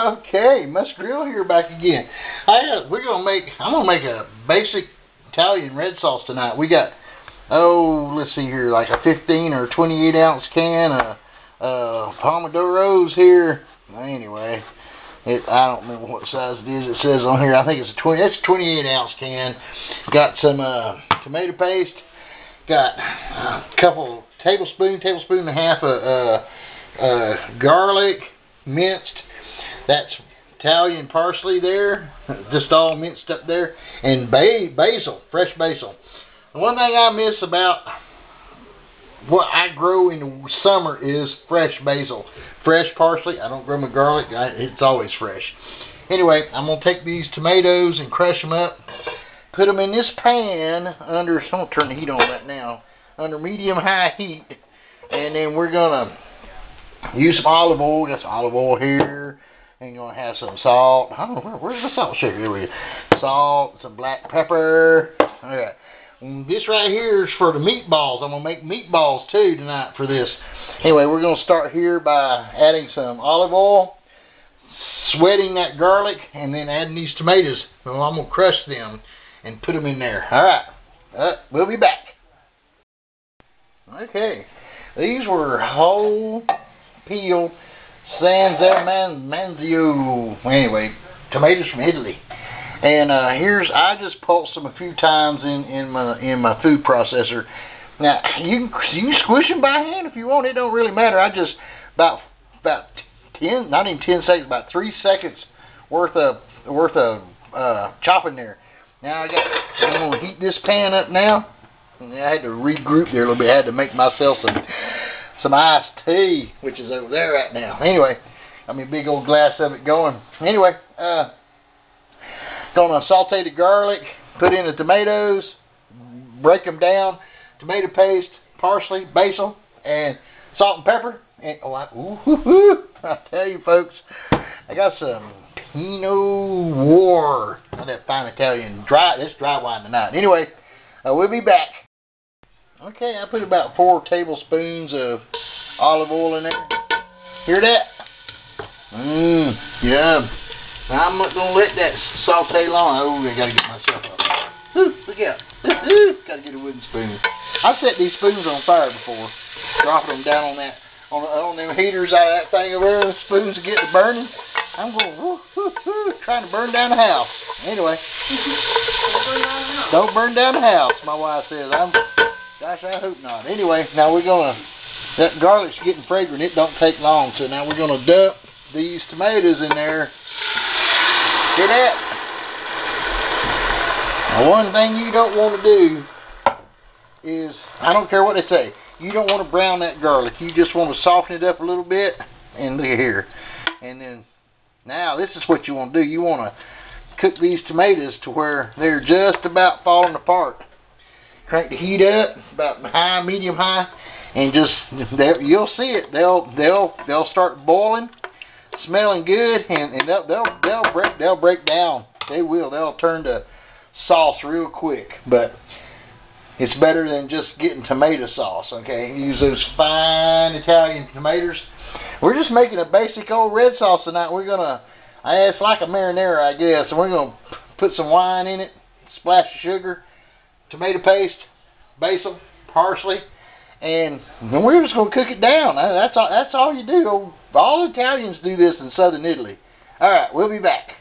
Okay, Must Grill here back again. I'm gonna make a basic Italian red sauce tonight. We got, let's see here, like a 15 or 28 ounce can of pomodoros here. Anyway, I don't remember what size it is. It says on here, I think it's that's a 28 ounce can. Got some tomato paste. Got a couple tablespoon and a half of garlic minced. That's Italian parsley there, just all minced up there, and basil, fresh basil. The one thing I miss about what I grow in the summer is fresh basil. Fresh parsley, I don't grow my garlic, it's always fresh. Anyway, I'm going to take these tomatoes and crush them up, put them in this pan under, I'm going to turn the heat on right now, under medium-high heat, and then we're going to use some olive oil. Got some olive oil here. And you're going to have some salt. I don't know, where's the salt shaker? Here we go. Salt, some black pepper. Alright. This right here is for the meatballs. I'm going to make meatballs too tonight for this. Anyway, we're going to start here by adding some olive oil, sweating that garlic, and then adding these tomatoes. Well, I'm going to crush them and put them in there. Alright. We'll be back. Okay. These were whole peeled San Manzio. Anyway, tomatoes from Italy. And I just pulsed them a few times in my food processor. Now you can squish them by hand if you want. It don't really matter. I just about 10, not even 10 seconds, about 3 seconds worth of chopping there. Now I'm gonna heat this pan up now. And I had to regroup there a little bit. I had to make myself some iced tea, which is over there right now. Anyway, got me a big old glass of it going. Anyway, gonna saute the garlic, put in the tomatoes, break them down, tomato paste, parsley, basil, and salt and pepper. And I tell you folks, I got some Pinot Noir, that fine Italian this dry wine tonight. Anyway, we'll be back. Okay, I put about 4 tablespoons of olive oil in there. Hear that? Yeah. Now I'm not going to let that saute long. Oh, I got to get myself up. Look out. Got to get a wooden spoon. I've set these spoons on fire before. Dropping them down on them heaters out of that thing over there. The spoons get to burning. I'm going, trying to burn down the house. Anyway. Don't burn down the house, my wife says. Gosh, I hope not. Anyway, now we're going to, that garlic's getting fragrant. It don't take long. So now we're going to dump these tomatoes in there. Hear that? Now, one thing you don't want to do is, I don't care what they say, you don't want to brown that garlic. You just want to soften it up a little bit. And look at here. And then, now this is what you want to do. You want to cook these tomatoes to where they're just about falling apart. Crank the heat up about high, medium high, and just you'll see it. They'll start boiling, smelling good, and they'll break down. They will. They'll turn to sauce real quick. But it's better than just getting tomato sauce. Okay, use those fine Italian tomatoes. We're just making a basic old red sauce tonight. It's like a marinara, I guess. And we're gonna put some wine in it, splash of sugar, tomato paste, basil, parsley, and we're just going to cook it down. That's all you do. All Italians do this in southern Italy. Alright, we'll be back.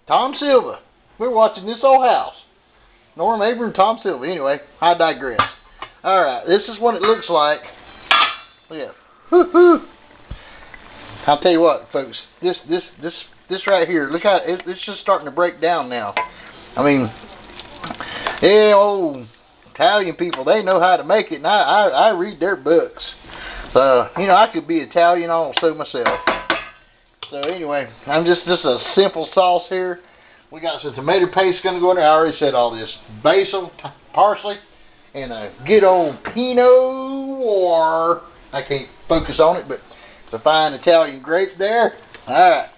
Tom Silva. We're watching This Old House. Norm Abram, Tom Silva. Anyway, I digress. Alright, this is what it looks like. Yeah. I'll tell you what, folks. This right here, look how it's just starting to break down now. I mean, yeah, old Italian people, they know how to make it, and I read their books. So, I could be Italian also myself. So anyway, I'm just a simple sauce here. We got some tomato paste going to go in there. I already said all this. Basil, parsley, and a good old Pinot Noir. I can't focus on it, but it's a fine Italian grape there. Alright,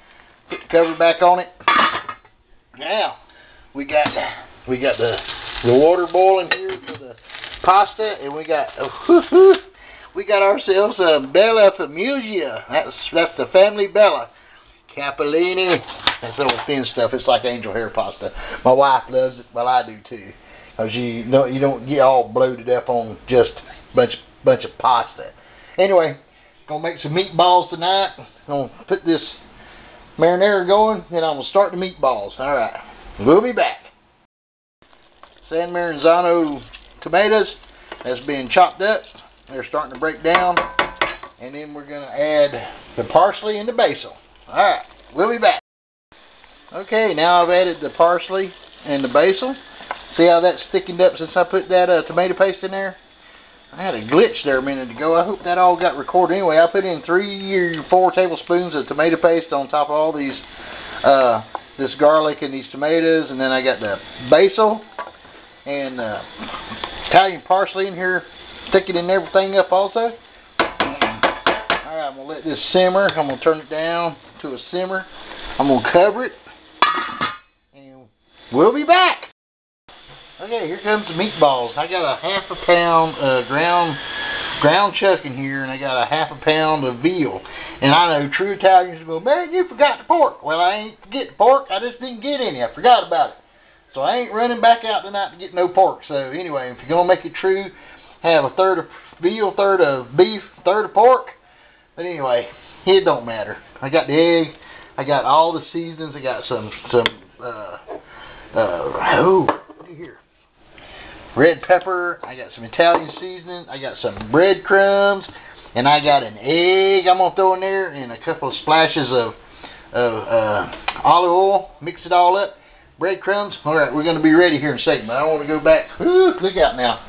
put the cover back on it. Now, we got the water boiling here for the pasta, and we got ourselves a Bella Familia. That's the family Bella. capellini. That's old thin stuff. It's like angel hair pasta. My wife loves it. Well, I do too. Cause you don't get all bloated up on just bunch of pasta. Anyway, gonna make some meatballs tonight. Gonna put this marinara going, and I'm gonna start the meatballs. All right, we'll be back. San Marzano tomatoes has been chopped up. They're starting to break down, and then we're gonna add the parsley and the basil. All right, we'll be back. Okay, now I've added the parsley and the basil. See how that's thickened up since I put that tomato paste in there? I had a glitch there a minute ago. I hope that all got recorded. Anyway, I put in 3 or 4 tablespoons of tomato paste on top of all these, this garlic and these tomatoes, and then I got the basil and Italian parsley in here, thickening everything up also. Alright, I'm going to let this simmer. I'm going to turn it down to a simmer. I'm going to cover it, and we'll be back. Okay, here comes the meatballs. I got a half a pound ground chuck in here, and I got a half a pound of veal. And I know true Italians will go, man, you forgot the pork. Well, I ain't forget the pork. I just didn't get any. I forgot about it. So I ain't running back out tonight to get no pork. So anyway, if you're going to make it true, have a third of veal, third of beef, third of pork. But anyway, it don't matter. I got the egg. I got all the seasonings. I got some look here. Red pepper, I got some Italian seasoning, I got some breadcrumbs, and I got an egg I'm going to throw in there, and a couple of splashes of olive oil. Mix it all up. Breadcrumbs. Alright, we're going to be ready here in a second, but I want to go back. Ooh, look out now.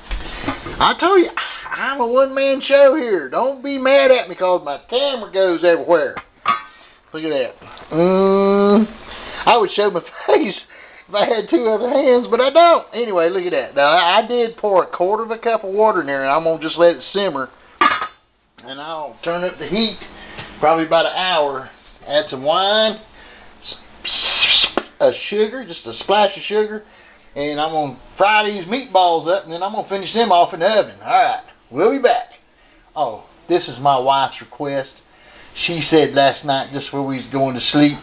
I told you, I'm a one-man show here. Don't be mad at me because my camera goes everywhere. Look at that. I would show my face if I had 2 other hands, but I don't. Anyway, look at that. Now, I did pour 1/4 of a cup of water in there, and I'm going to just let it simmer. And I'll turn up the heat probably about an hour. Add some wine, sugar, just a splash of sugar, and I'm going to fry these meatballs up, and then I'm going to finish them off in the oven. All right, we'll be back. Oh, this is my wife's request. She said last night, just before we was going to sleep,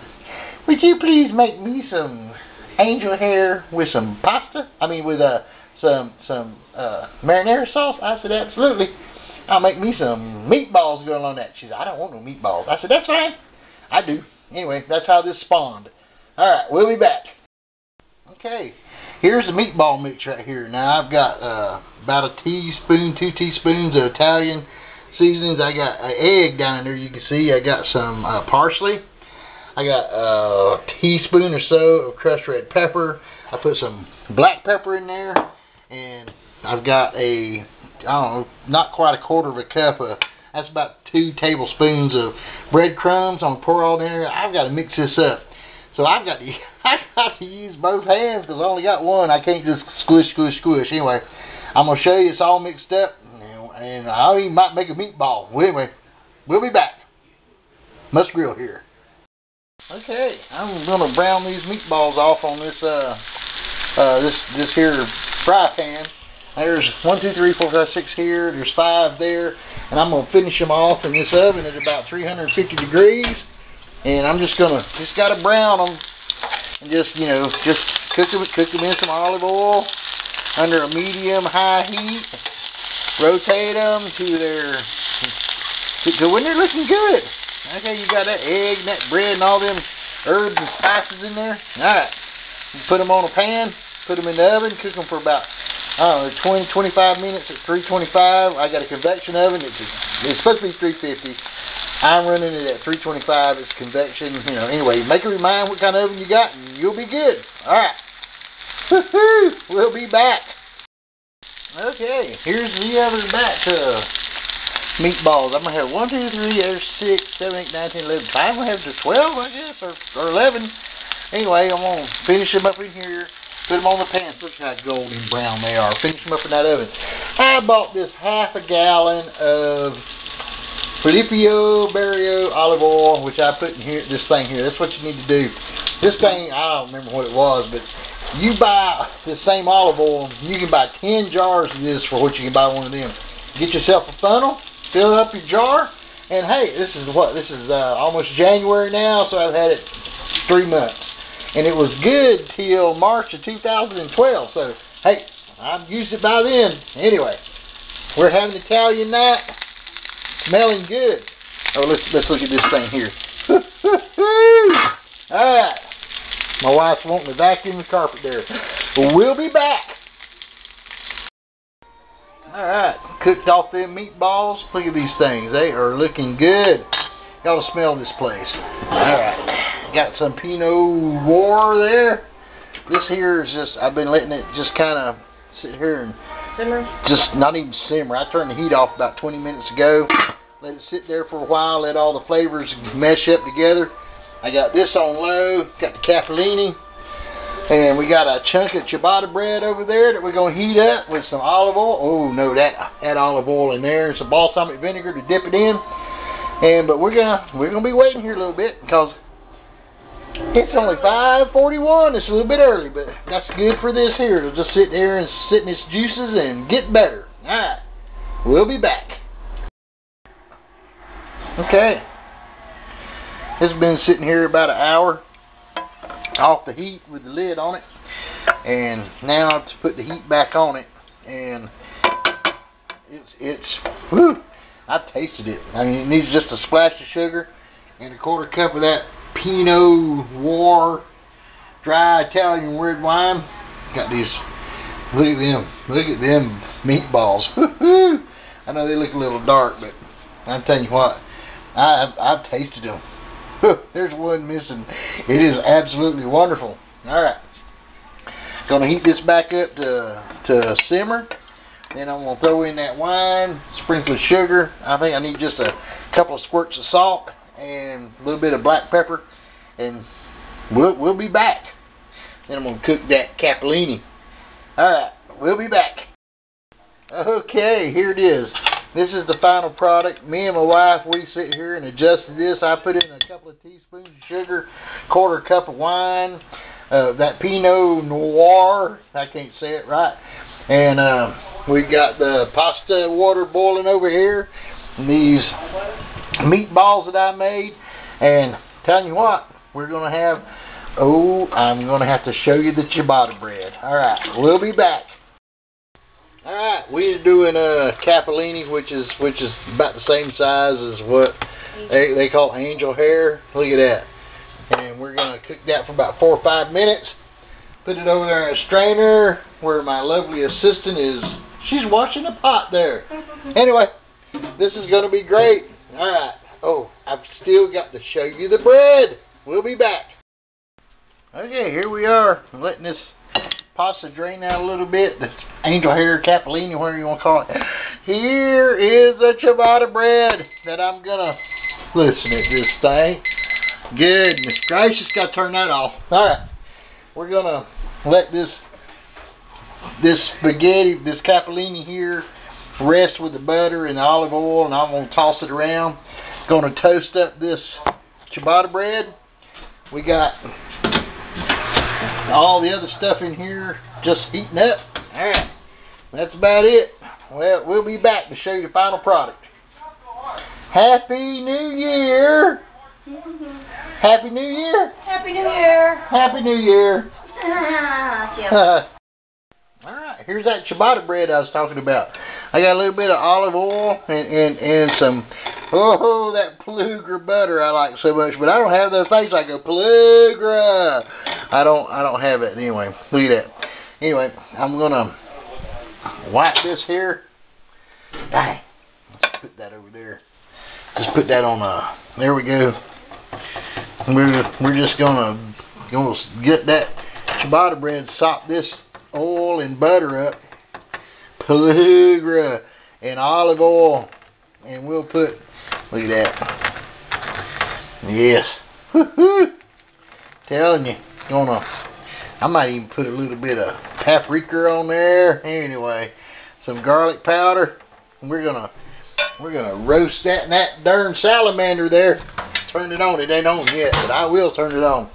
would you please make me some angel hair with some pasta? I mean, with some marinara sauce? I said, absolutely. I'll make me some meatballs going on that. She said, I don't want no meatballs. I said, that's fine. I do. Anyway, that's how this spawned. All right, we'll be back. Okay, here's the meatball mix right here. Now, I've got about a teaspoon, 2 teaspoons of Italian seasonings. I got an egg down in there, you can see. I got some parsley. I got a teaspoon or so of crushed red pepper. I put some black pepper in there. And I've got I don't know, not quite 1/4 of a cup of, that's about 2 tablespoons of breadcrumbs. I'm going to pour all in there. I've got to mix this up. So I've got to use both hands because I only got one. I can't just squish, squish, squish. Anyway, I'm going to show you it's all mixed up. And I even might make a meatball. Well, anyway, we'll be back. Must grill here. Okay, I'm going to brown these meatballs off on this this here fry pan. There's 1, 2, 3, 4, 5, 6 here. There's 5 there, and I'm going to finish them off in this oven at about 350 degrees. And I'm just gotta brown them, and just cook them in some olive oil under a medium-high heat. Rotate them to when they're looking good. Okay, you got that egg and that bread and all them herbs and spices in there. Alright. You put them on a pan, put them in the oven, cook them for about, I don't know, 20-25 minutes at 325. I got a convection oven. It's supposed to be 350. I'm running it at 325. It's convection. Anyway, make up your mind what kind of oven you got, and you'll be good. Alright. Woohoo! We'll be back. Okay, here's the other batch of meatballs. I'm going to have 1, 2, 3, there's 6, 7, 8, 9, 10, 11. I'm going to have to 12, I guess, or 11. Anyway, I'm going to finish them up in here, put them on the pan. Look how golden brown they are. Finish them up in that oven. I bought this half a gallon of Filippo Barrio olive oil, which I put in here, this thing here. That's what you need to do. This thing, I don't remember what it was, but you buy the same olive oil, you can buy 10 jars of this for what you can buy one of them. Get yourself a funnel, fill up your jar, And hey, this is what? This is almost January now, so I've had it 3 months. And it was good till March of 2012. So, hey, I've used it by then. Anyway, we're having Italian night. Smelling good. Oh, let's look at this thing here. Alright. My wife's wanting to vacuum the carpet there. We'll be back. Alright. Cooked off them meatballs. Look at these things. They are looking good. Gotta smell this place. Alright. Got some Pinot Noir there. This here is just, I've been letting it just kind of sit here and simmer. Just not even simmer. I turned the heat off about 20 minutes ago. Let it sit there for a while. Let all the flavors mesh up together. I got this on low. Got the capellini. And we got a chunk of ciabatta bread over there that we're going to heat up with some olive oil. Oh, no, that olive oil in there. And some balsamic vinegar to dip it in. But we're gonna be waiting here a little bit because it's only 5:41. It's a little bit early, but that's good for this here. It'll just sit there and sit in its juices and get better. Alright, we'll be back. Okay, it's been sitting here about an hour off the heat with the lid on it, and now to put the heat back on it, and it's whew, I've tasted it. I mean, it needs just a splash of sugar and a 1/4 cup of that Pinot Noir dry Italian red wine. Got these, look at them meatballs. I know they look a little dark, but I'm telling you what, I've tasted them. There's one missing. It is absolutely wonderful. Alright, gonna heat this back up to simmer. Then I'm going to throw in that wine, sprinkle of sugar. I think I need just a couple of squirts of salt and a little bit of black pepper. And we'll be back. Then I'm going to cook that capellini. Alright, we'll be back. Okay, here it is. This is the final product. Me and my wife, we sit here and adjusted this. I put in a couple of teaspoons of sugar, 1/4 cup of wine, that Pinot Noir. I can't say it right. And we got the pasta water boiling over here. And these meatballs that I made. And telling you what, we're going to have, I'm going to have to show you the ciabatta bread. Alright, we'll be back. Alright, we're doing capellini, which is about the same size as what they call angel hair. Look at that. And we're going to cook that for about 4 or 5 minutes. Put it over there in a strainer where my lovely assistant is. She's washing a pot there. Anyway, this is going to be great. Alright. Oh, I've still got to show you the bread. We'll be back. Okay, here we are. I'm letting this pasta drain out a little bit. The angel hair, capellini, whatever you want to call it. Here is the ciabatta bread that I'm going to listen at this thing. Goodness gracious, got to turn that off. Alright. We're going to let this spaghetti, this capellini here, rest with the butter and the olive oil, and I'm going to toss it around. Going to toast up this ciabatta bread. We got all the other stuff in here just heating up. Alright, that's about it. Well, we'll be back to show you the final product. Happy New Year! Happy New Year! Happy New Year! Happy New Year! Yeah. Alright, here's that ciabatta bread I was talking about. I got a little bit of olive oil and some, that Plugra butter I like so much, but I don't have those things like a Plugra. I don't have it anyway. Look at that. Anyway, I'm gonna wipe this here. Dang, let's put that over there. Just put that on. There we go. We're just gonna get that ciabatta bread, sop this oil and butter up, Plugra and olive oil, and we'll put, look at that. Yes. Telling you, I might even put a little bit of paprika on there. Anyway, some garlic powder. We're gonna roast that and that darn salamander there. Turn it on. It ain't on yet, but I will turn it on.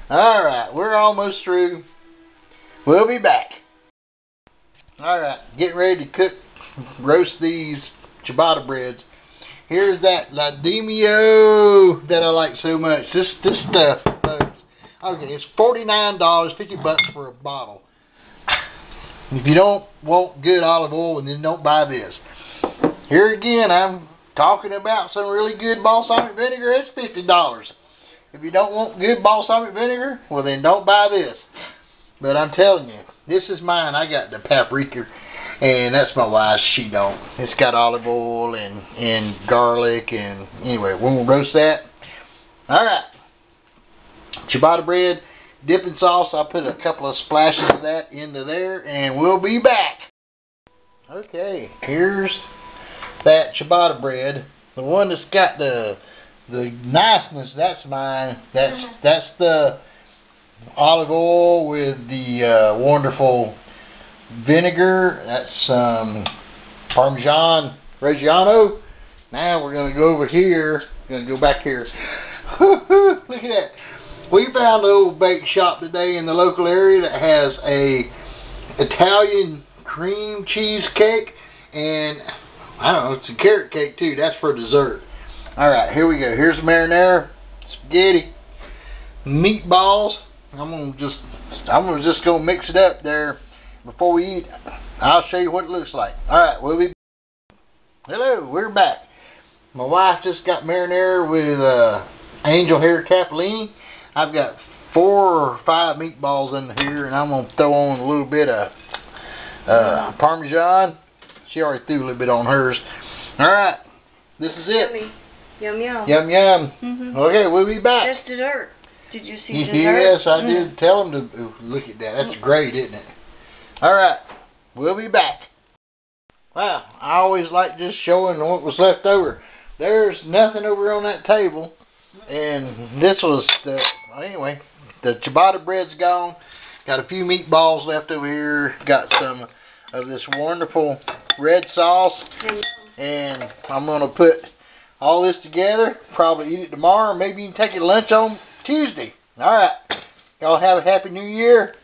Alright, we're almost through. We'll be back. Alright, getting ready to roast these ciabatta breads. Here's that Lademio that I like so much. This stuff, folks. Okay, it's $49, 50 bucks for a bottle. If you don't want good olive oil, then don't buy this. Here again, I'm talking about some really good balsamic vinegar. It's $50. If you don't want good balsamic vinegar, well then don't buy this. But I'm telling you, this is mine. I got the paprika, and that's my wife's. She don't. It's got olive oil and garlic, and anyway, we'll roast that. All right, ciabatta bread, dipping sauce. I put a couple of splashes of that into there, and we'll be back. Okay, here's that ciabatta bread. The one that's got the niceness, that's mine. That's the olive oil with the wonderful vinegar. That's Parmesan Reggiano. Now we're going to go over here. We're going to go back here. Look at that. We found an old bake shop today in the local area that has a Italian cream cheese cake, and I don't know, it's a carrot cake too. That's for dessert. Alright, here we go. Here's the marinara, spaghetti, meatballs. I'm just gonna mix it up there before we eat. I'll show you what it looks like. Alright, we'll be. Hello, we're back. My wife just got marinara with angel hair capellini. I've got 4 or 5 meatballs in here, and I'm gonna throw on a little bit of Parmesan. She already threw a little bit on hers. Alright, this is it. Yummy. Yum yum. Yum yum. Okay, we'll be back. That's dessert. Did you see dessert? Yes, I did tell them to. Ooh, look at that. That's great, isn't it? Alright, we'll be back. Wow, I always like just showing what was left over. There's nothing over on that table. And this was the, anyway, the ciabatta bread's gone. Got a few meatballs left over here. Got some of this wonderful red sauce. And I'm going to put all this together. Probably eat it tomorrow. Maybe you can take it to lunch on Tuesday. Alright. Y'all have a happy new year.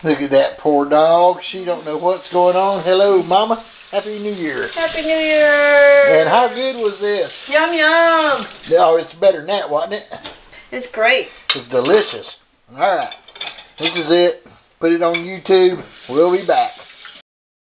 Look at that poor dog. She don't know what's going on. Hello, Mama. Happy New Year. Happy New Year. And how good was this? Yum yum. Oh, it's better than that, wasn't it? It's great. It's delicious. Alright. This is it. Put it on YouTube. We'll be back.